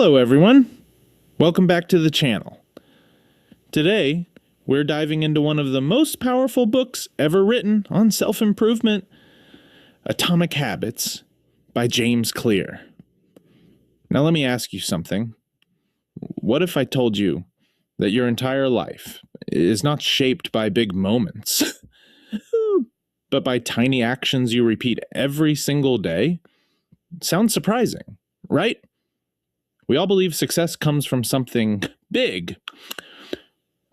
Hello everyone, welcome back to the channel. Today, we're diving into one of the most powerful books ever written on self-improvement, Atomic Habits by James Clear. Now let me ask you something. What if I told you that your entire life is not shaped by big moments, but by tiny actions you repeat every single day? Sounds surprising, right? We all believe success comes from something big.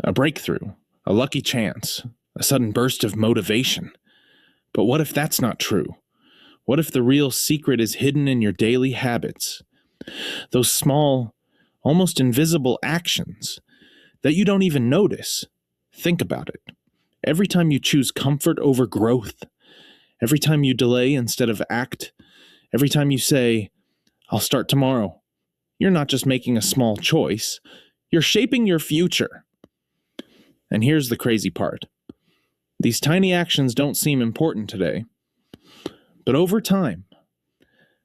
A breakthrough, a lucky chance, a sudden burst of motivation. But what if that's not true? What if the real secret is hidden in your daily habits? Those small, almost invisible actions that you don't even notice. Think about it. Every time you choose comfort over growth, every time you delay instead of act, every time you say, "I'll start tomorrow," you're not just making a small choice, you're shaping your future. And here's the crazy part. These tiny actions don't seem important today, but over time,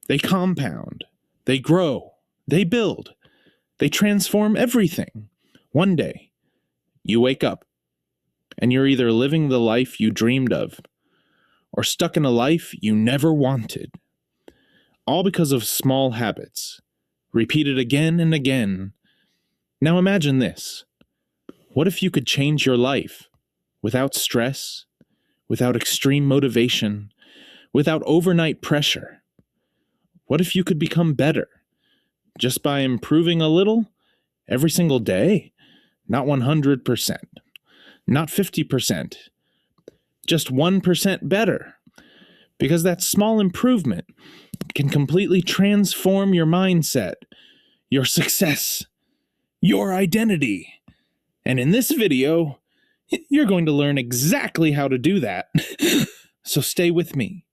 they compound, they grow, they build, they transform everything. One day, you wake up, and you're either living the life you dreamed of, or stuck in a life you never wanted. All because of small habits, repeated again and again. Now imagine this. What if you could change your life without stress, without extreme motivation, without overnight pressure? What if you could become better just by improving a little every single day? Not 100%, not 50%, just 1% better. Because that small improvement can completely transform your mindset, your success, your identity. And in this video, you're going to learn exactly how to do that. So stay with me.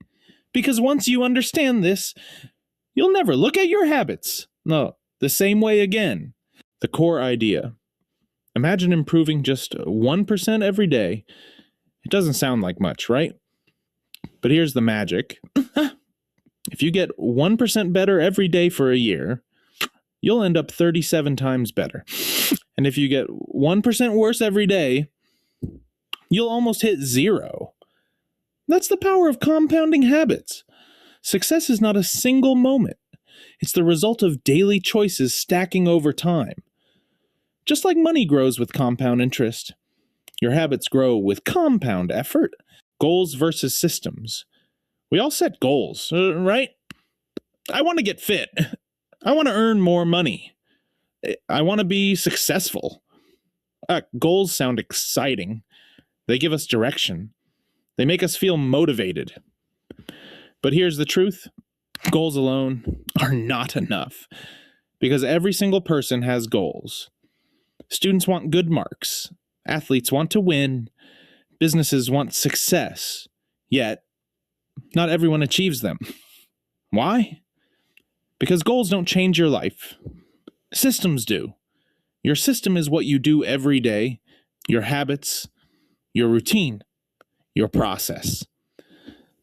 Because once you understand this, you'll never look at your habits the same way again. The core idea. Imagine improving just 1% every day. It doesn't sound like much, right? But here's the magic. If you get 1% better every day for a year, you'll end up 37 times better. And if you get 1% worse every day, you'll almost hit 0. That's the power of compounding habits. Success is not a single moment. It's the result of daily choices stacking over time. Just like money grows with compound interest, your habits grow with compound effort. Goals versus systems. We all set goals, right? I want to get fit. I want to earn more money. I want to be successful. Goals sound exciting. They give us direction. They make us feel motivated. But here's the truth. Goals alone are not enough. Because every single person has goals. Students want good marks. Athletes want to win. Businesses want success. Yet, not everyone achieves them. Why? Because goals don't change your life. Systems do. Your system is what you do every day, your habits, your routine, your process.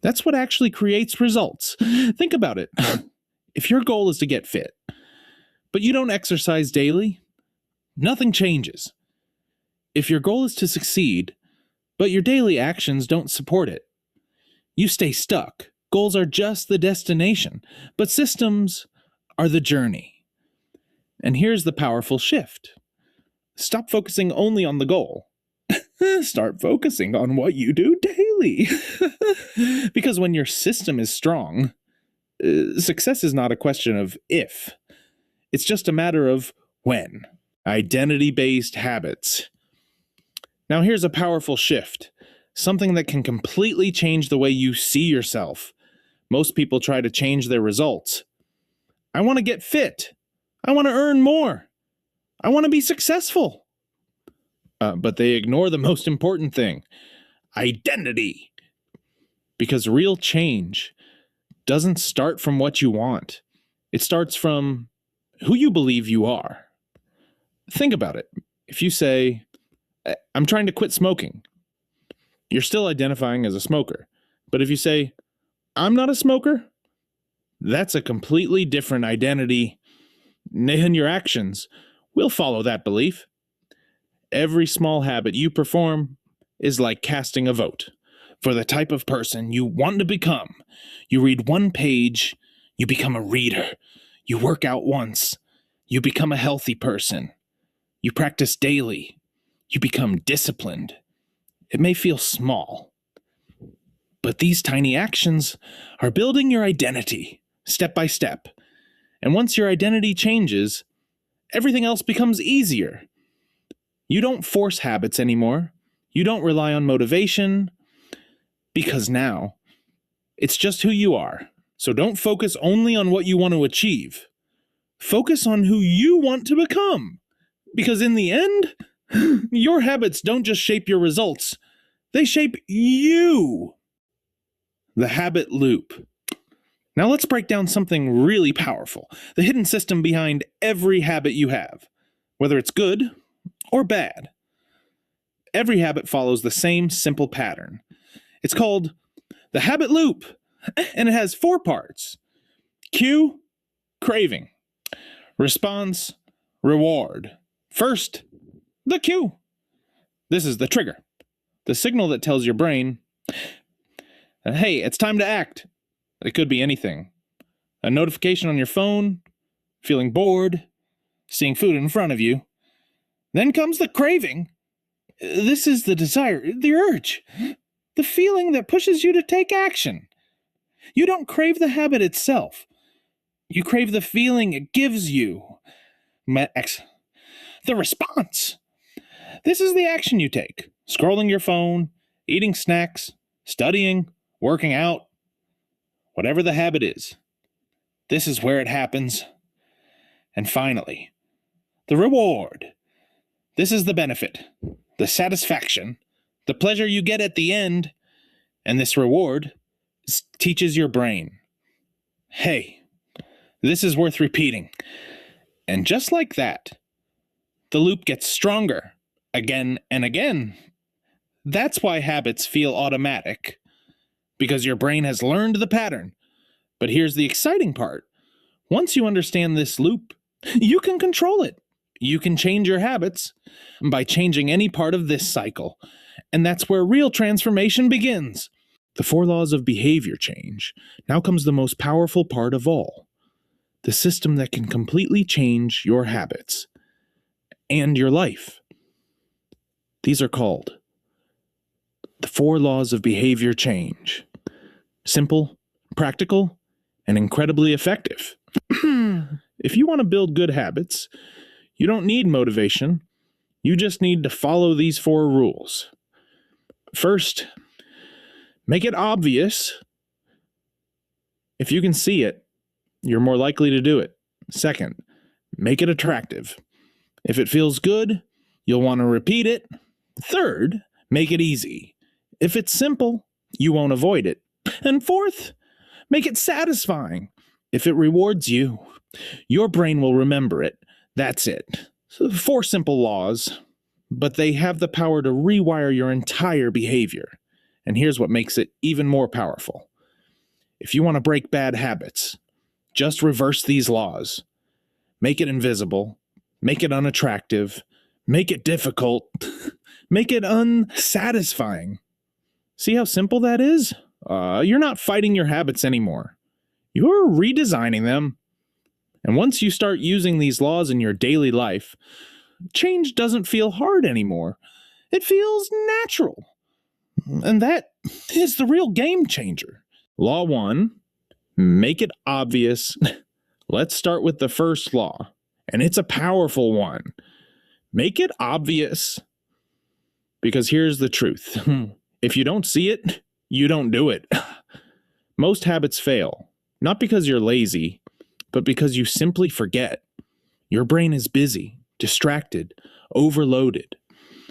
That's what actually creates results. Think about it. If your goal is to get fit, but you don't exercise daily, nothing changes. If your goal is to succeed, but your daily actions don't support it, you stay stuck. Goals are just the destination, but systems are the journey. And here's the powerful shift. Stop focusing only on the goal. Start focusing on what you do daily. Because when your system is strong, success is not a question of if. It's just a matter of when. Identity-based habits. Now here's a powerful shift. Something that can completely change the way you see yourself. Most people try to change their results. I want to get fit. I want to earn more. I want to be successful. But they ignore the most important thing. Identity. Because real change doesn't start from what you want. It starts from who you believe you are. Think about it. If you say, "I'm trying to quit smoking," you're still identifying as a smoker. But if you say, "I'm not a smoker," that's a completely different identity And your actions will follow that belief. Every small habit you perform is like casting a vote for the type of person you want to become. You read one page, you become a reader. You work out once, you become a healthy person. You practice daily, you become disciplined. It may feel small, but these tiny actions are building your identity, step by step. And once your identity changes, everything else becomes easier. You don't force habits anymore. You don't rely on motivation, because now it's just who you are. So don't focus only on what you want to achieve. Focus on who you want to become. Because in the end, your habits don't just shape your results, they shape you. The habit loop. Now let's break down something really powerful, the hidden system behind every habit you have, whether it's good or bad. Every habit follows the same simple pattern. It's called the habit loop, and it has 4 parts. Cue, craving. Response, reward. First, the cue. This is the trigger, the signal that tells your brain, hey, it's time to act. It could be anything. A notification on your phone, feeling bored, seeing food in front of you. Then comes the craving. This is the desire, the urge, the feeling that pushes you to take action. You don't crave the habit itself. You crave the feeling it gives you. The response. This is the action you take. Scrolling your phone, eating snacks, studying, working out, whatever the habit is. This is where it happens. And finally, the reward. This is the benefit, the satisfaction, the pleasure you get at the end, and this reward teaches your brain, hey, this is worth repeating. And just like that, the loop gets stronger again and again. That's why habits feel automatic, because your brain has learned the pattern. But here's the exciting part. Once you understand this loop, you can control it. You can change your habits by changing any part of this cycle. And that's where real transformation begins. The 4 laws of behavior change. Now comes the most powerful part of all. The system that can completely change your habits and your life. These are called the 4 laws of behavior change. Simple, practical, and incredibly effective. If you want to build good habits, you don't need motivation. You just need to follow these 4 rules. First, make it obvious. If you can see it, you're more likely to do it. Second, make it attractive. If it feels good, you'll want to repeat it. Third, make it easy. If it's simple, you won't avoid it. And fourth, make it satisfying. If it rewards you, your brain will remember it. That's it. So 4 simple laws, but they have the power to rewire your entire behavior. And here's what makes it even more powerful. If you want to break bad habits, just reverse these laws. Make it invisible. Make it unattractive. Make it difficult. Make it unsatisfying. See how simple that is? You're not fighting your habits anymore. You're redesigning them. And once you start using these laws in your daily life, change doesn't feel hard anymore. It feels natural. And that is the real game changer. Law 1, make it obvious. Let's start with the first law, and it's a powerful one. Make it obvious. Because here's the truth. If you don't see it, you don't do it. Most habits fail, not because you're lazy, but because you simply forget. Your brain is busy, distracted, overloaded.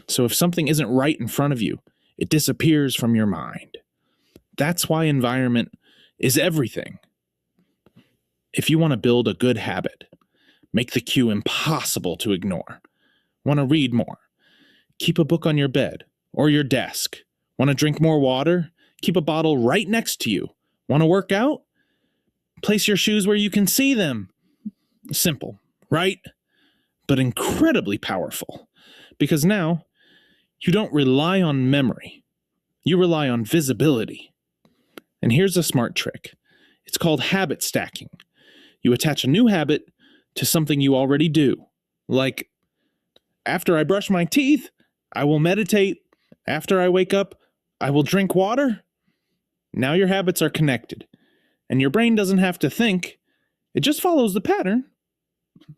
So if something isn't right in front of you, it disappears from your mind. That's why environment is everything. If you want to build a good habit, make the cue impossible to ignore. Want to read more? Keep a book on your bed or your desk. Want to drink more water? Keep a bottle right next to you. Want to work out? Place your shoes where you can see them. Simple. right? But incredibly powerful, because now you don't rely on memory. You rely on visibility. And here's a smart trick. It's called habit stacking. You attach a new habit to something you already do. Like, after I brush my teeth, I will meditate. After I wake up, I will drink water. Now your habits are connected, and your brain doesn't have to think. It just follows the pattern.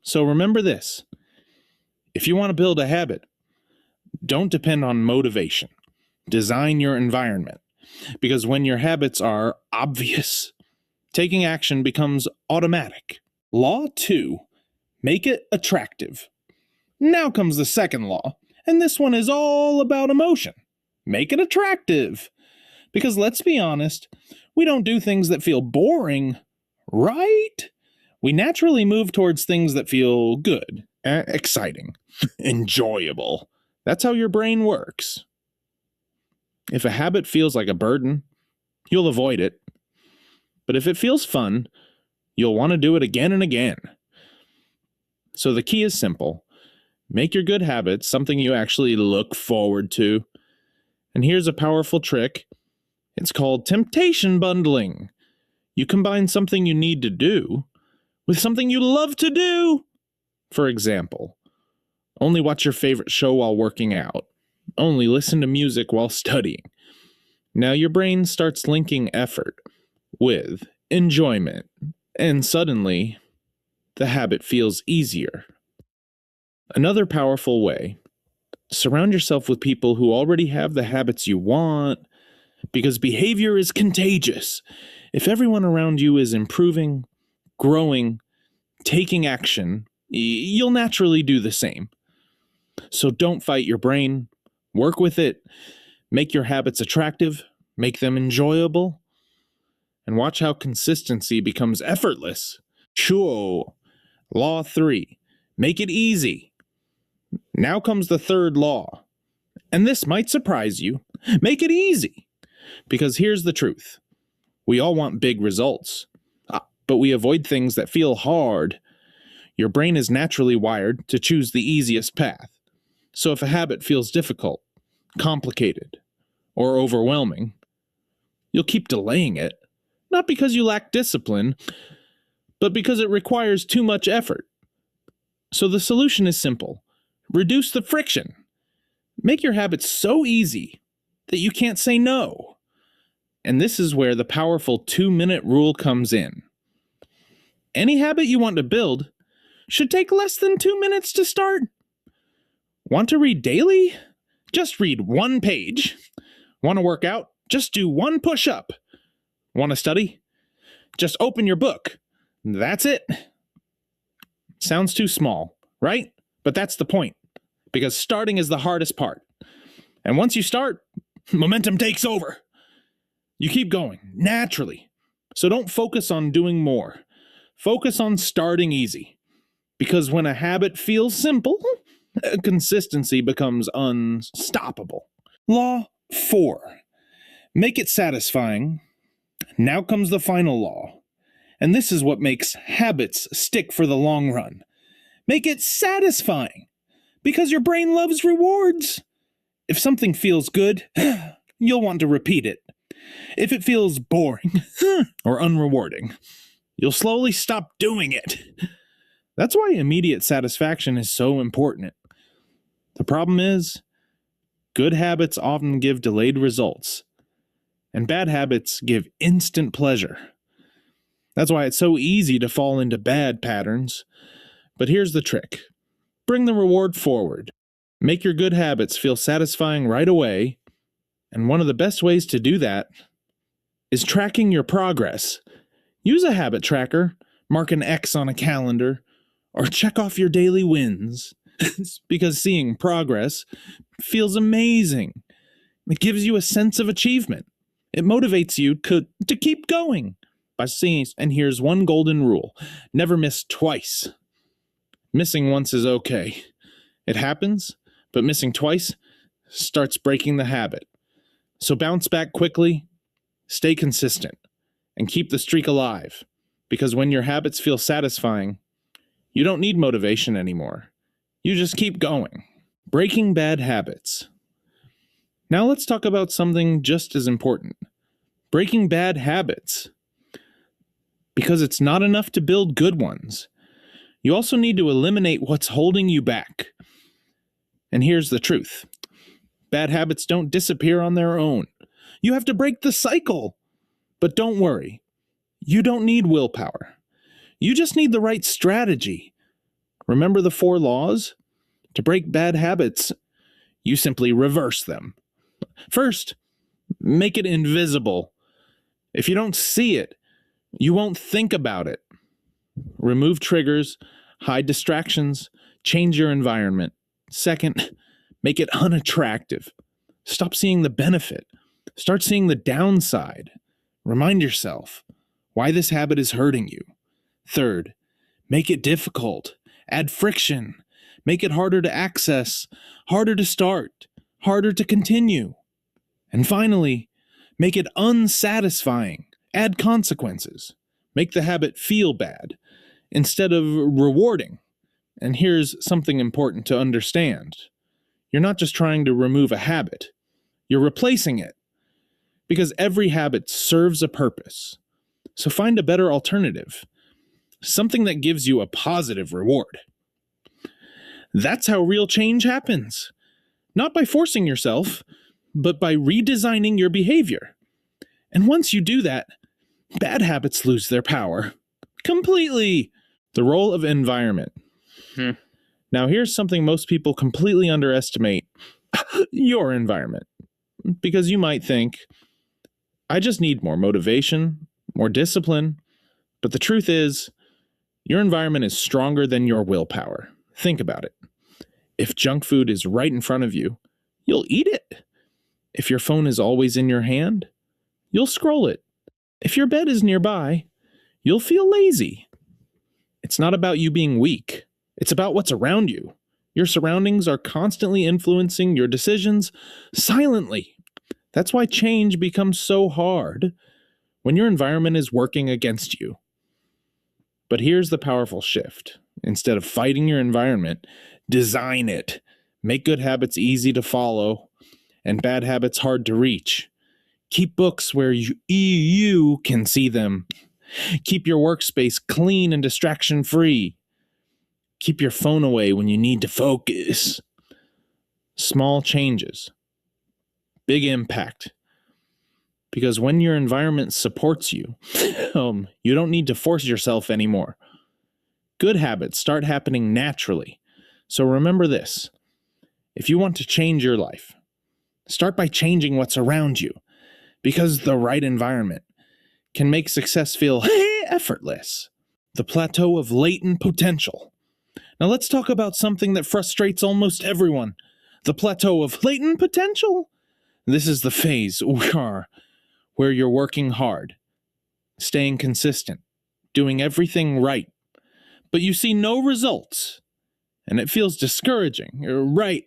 So remember this. If you want to build a habit, don't depend on motivation. Design your environment. Because when your habits are obvious, taking action becomes automatic. Law 2. Make it attractive. Now comes the second law, and this one is all about emotion. Make it attractive. Because let's be honest, we don't do things that feel boring, right? We naturally move towards things that feel good, exciting, enjoyable. That's how your brain works. If a habit feels like a burden, you'll avoid it. But if it feels fun, you'll want to do it again and again. So the key is simple. Make your good habits something you actually look forward to. And here's a powerful trick. It's called temptation bundling. You combine something you need to do with something you love to do. For example, only watch your favorite show while working out. Only listen to music while studying. Now your brain starts linking effort with enjoyment, and suddenly the habit feels easier. Another powerful way, surround yourself with people who already have the habits you want, because behavior is contagious. If everyone around you is improving, growing, taking action, you'll naturally do the same. So don't fight your brain. Work with it. Make your habits attractive. Make them enjoyable. And watch how consistency becomes effortless. Sure. Law 3. Make it easy. Now comes the third law. And this might surprise you. Make it easy. Because here's the truth. We all want big results. But we avoid things that feel hard. Your brain is naturally wired to choose the easiest path. So if a habit feels difficult, complicated, or overwhelming, you'll keep delaying it, not because you lack discipline, but because it requires too much effort. So the solution is simple. Reduce the friction. Make your habits so easy that you can't say no. And this is where the powerful 2-minute rule comes in. Any habit you want to build should take less than 2 minutes to start. Want to read daily? Just read 1 page. Want to work out? Just do 1 push-up. Want to study? Just open your book. That's it. Sounds too small, right? But that's the point. Because starting is the hardest part. And once you start, momentum takes over. You keep going, naturally. So don't focus on doing more. Focus on starting easy. Because when a habit feels simple, consistency becomes unstoppable. Law 4. Make it satisfying. Now comes the final law. And this is what makes habits stick for the long run. Make it satisfying. Because your brain loves rewards. If something feels good, you'll want to repeat it. If it feels boring or unrewarding, you'll slowly stop doing it. That's why immediate satisfaction is so important. The problem is, good habits often give delayed results, and bad habits give instant pleasure. That's why it's so easy to fall into bad patterns. But here's the trick. Bring the reward forward. Make your good habits feel satisfying right away, and one of the best ways to do that is tracking your progress. Use a habit tracker, mark an X on a calendar, or check off your daily wins. Because seeing progress feels amazing. It gives you a sense of achievement. It motivates you to keep going by seeing. And here's one golden rule. Never miss twice. Missing once is okay. It happens, but missing twice starts breaking the habit. So bounce back quickly, stay consistent, and keep the streak alive. Because when your habits feel satisfying, You don't need motivation anymore. You just keep going. Breaking bad habits. Now let's talk about something just as important. Breaking bad habits. Because it's not enough to build good ones. You also need to eliminate what's holding you back. And here's the truth. Bad habits don't disappear on their own. You have to break the cycle. But don't worry. You don't need willpower. You just need the right strategy. Remember the 4 laws? To break bad habits, you simply reverse them. First, make it invisible. If you don't see it, you won't think about it. Remove triggers, hide distractions, change your environment. Second, make it unattractive. Stop seeing the benefit. Start seeing the downside. Remind yourself why this habit is hurting you. Third, make it difficult. Add friction. Make it harder to access, harder to start, harder to continue. And finally, make it unsatisfying. Add consequences. Make the habit feel bad instead of rewarding. And here's something important to understand. You're not just trying to remove a habit. You're replacing it. Because every habit serves a purpose. So find a better alternative. Something that gives you a positive reward. That's how real change happens. Not by forcing yourself, but by redesigning your behavior. And once you do that, bad habits lose their power. Completely. The role of environment. Now here's something most people completely underestimate. Your environment. Because you might think, I just need more motivation, more discipline. But the truth is, your environment is stronger than your willpower. Think about it. If junk food is right in front of you, you'll eat it. If your phone is always in your hand, you'll scroll it. If your bed is nearby, you'll feel lazy. It's not about you being weak. It's about what's around you. Your surroundings are constantly influencing your decisions silently. That's why change becomes so hard when your environment is working against you. But here's the powerful shift. Instead of fighting your environment, design it. Make good habits easy to follow and bad habits hard to reach. Keep books where you can see them. Keep your workspace clean and distraction-free. Keep your phone away when you need to focus. Small changes. Big impact. Because when your environment supports you, you don't need to force yourself anymore. Good habits start happening naturally. So remember this. If you want to change your life, start by changing what's around you. Because the right environment can make success feel effortless. The plateau of latent potential. Now let's talk about something that frustrates almost everyone. The plateau of latent potential. This is the phase where you're working hard, staying consistent, doing everything right, but you see no results, and it feels discouraging, right?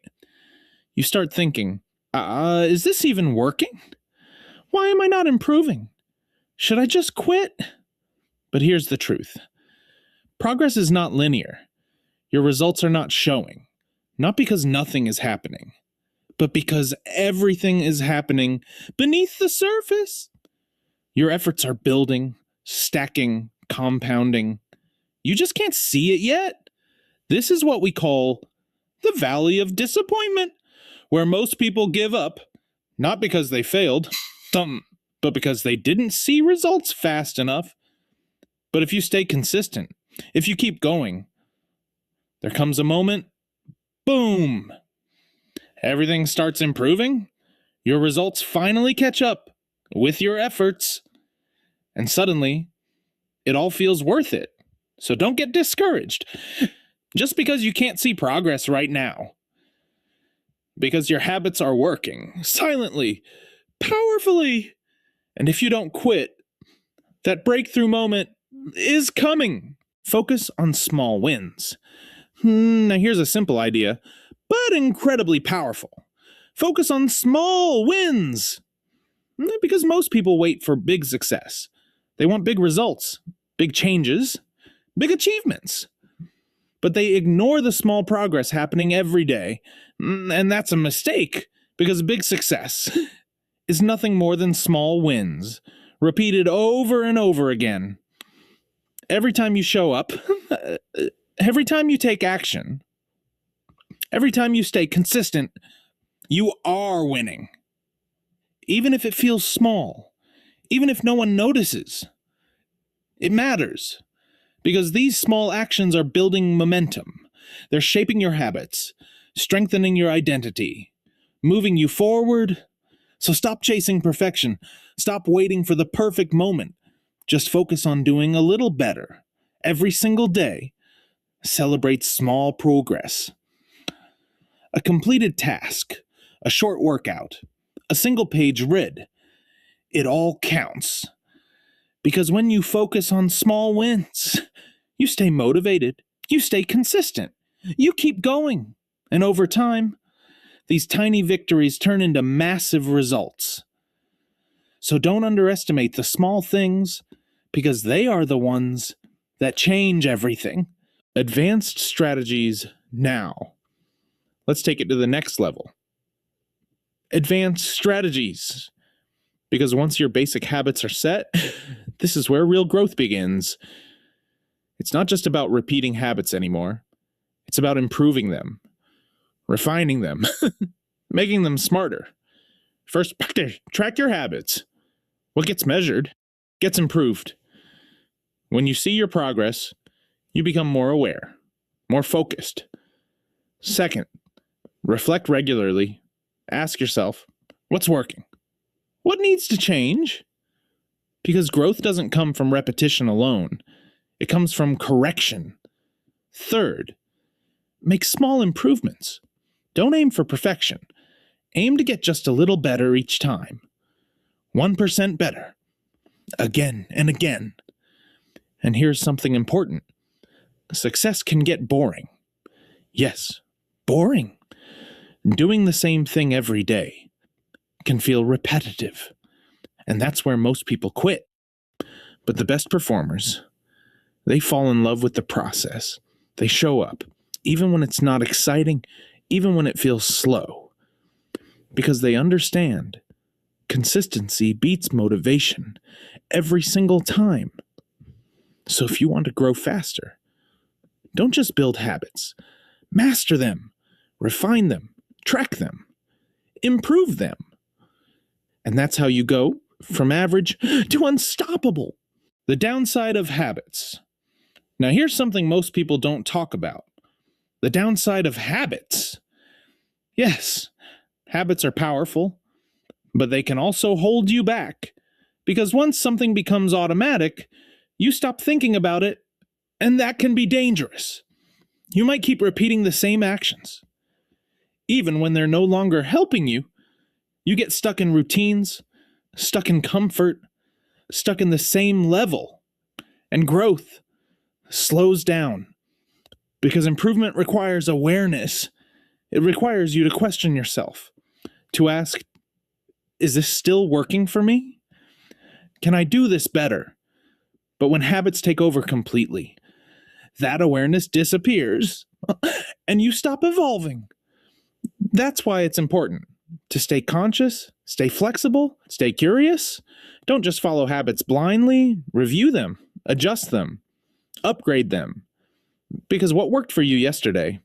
You start thinking, is this even working? Why am I not improving? Should I just quit? But here's the truth. Progress is not linear. Your results are not showing, not because nothing is happening, but because everything is happening beneath the surface. Your efforts are building, stacking, compounding. You just can't see it yet. This is what we call the valley of disappointment, where most people give up, not because they failed, but because they didn't see results fast enough. But if you stay consistent, if you keep going, there comes a moment, boom! Everything starts improving. Your results finally catch up with your efforts. And suddenly, it all feels worth it. So don't get discouraged. Just because you can't see progress right now. Because your habits are working silently, powerfully. And if you don't quit, that breakthrough moment is coming. Focus on small wins. Now here's a simple idea, but incredibly powerful. Focus on small wins. Because most people wait for big success. They want big results, big changes, big achievements. but they ignore the small progress happening every day. And that's a mistake, because big success is nothing more than small wins, repeated over and over again. Every time you show up, every time you take action, every time you stay consistent, you are winning. Even if it feels small, even if no one notices, it matters. Because these small actions are building momentum. They're shaping your habits, strengthening your identity, moving you forward. So stop chasing perfection. Stop waiting for the perfect moment. Just focus on doing a little better. Every single day, celebrate small progress. A completed task, a short workout, a single page read. It all counts. Because when you focus on small wins, you stay motivated, you stay consistent, you keep going. And over time, these tiny victories turn into massive results. So don't underestimate the small things, because they are the ones that change everything. Advanced strategies now. Let's take it to the next level. Advanced strategies. Because once your basic habits are set, this is where real growth begins. It's not just about repeating habits anymore. It's about improving them, refining them, making them smarter. First, track your habits. What gets measured gets improved. When you see your progress, you become more aware, more focused. Second, reflect regularly. Ask yourself, what's working? What needs to change? Because growth doesn't come from repetition alone. It comes from correction. Third, make small improvements. Don't aim for perfection. Aim to get just a little better each time. 1% better. Again and again. And here's something important. Success can get boring. Yes, boring. Doing the same thing every day can feel repetitive. And that's where most people quit. But the best performers, they fall in love with the process. They show up, even when it's not exciting, even when it feels slow. Because they understand consistency beats motivation every single time. So if you want to grow faster, don't just build habits. Master them, refine them, track them, improve them. And that's how you go from average to unstoppable. The downside of habits. Now here's something most people don't talk about. The downside of habits. Yes, habits are powerful, but they can also hold you back. Because once something becomes automatic, you stop thinking about it, and that can be dangerous. You might keep repeating the same actions. Even when they're no longer helping you, you get stuck in routines, stuck in comfort, stuck in the same level. And growth slows down. Because improvement requires awareness. It requires you to question yourself, to ask, is this still working for me? Can I do this better? But when habits take over completely, that awareness disappears, and you stop evolving. That's why it's important to stay conscious, stay flexible, stay curious. Don't just follow habits blindly. Review them, adjust them, upgrade them. Because what worked for you yesterday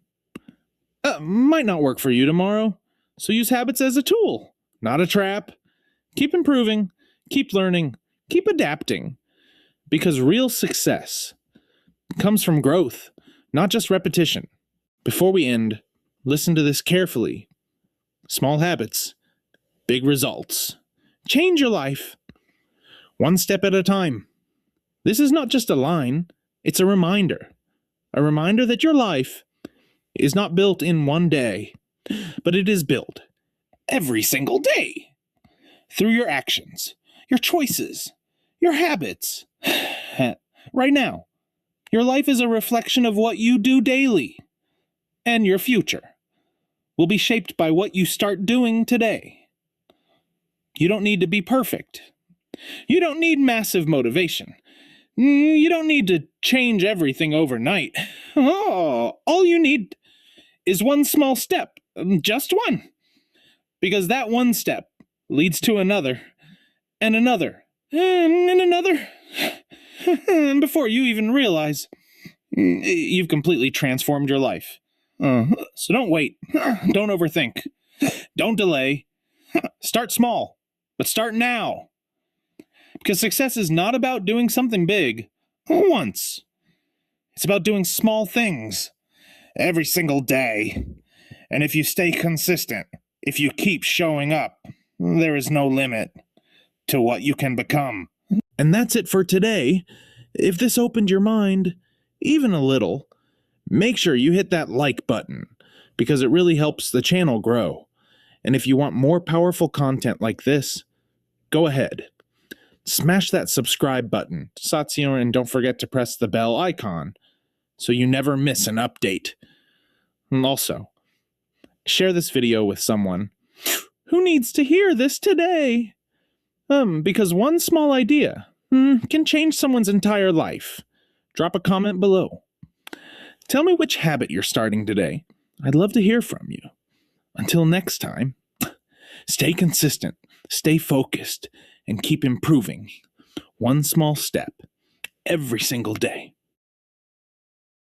might not work for you tomorrow. So use habits as a tool, not a trap. Keep improving, keep learning, keep adapting. Because real success comes from growth, not just repetition. Before we end, listen to this carefully. Small habits, big results. Change your life, one step at a time. This is not just a line, it's a reminder. A reminder that your life is not built in one day, but it is built every single day. Through your actions, your choices, your habits. Right now, your life is a reflection of what you do daily. And your future will be shaped by what you start doing today. You don't need to be perfect. You don't need massive motivation. You don't need to change everything overnight. Oh, all you need is one small step. Just one. Because that one step leads to another, and another, and another. And before you even realize, you've completely transformed your life. So don't wait. Don't overthink. Don't delay. Start small, but start now. Because success is not about doing something big once. It's about doing small things every single day. And if you stay consistent, if you keep showing up, there is no limit to what you can become. And that's it for today. If this opened your mind, even a little, make sure you hit that like button, because it really helps the channel grow. And if you want more powerful content like this, go ahead. Smash that subscribe button, Satsuyo, and don't forget to press the bell icon so you never miss an update. And also, share this video with someone who needs to hear this today. Because one small idea can change someone's entire life. Drop a comment below. Tell me which habit you're starting today. I'd love to hear from you. Until next time, stay consistent, stay focused, and keep improving. One small step every single day.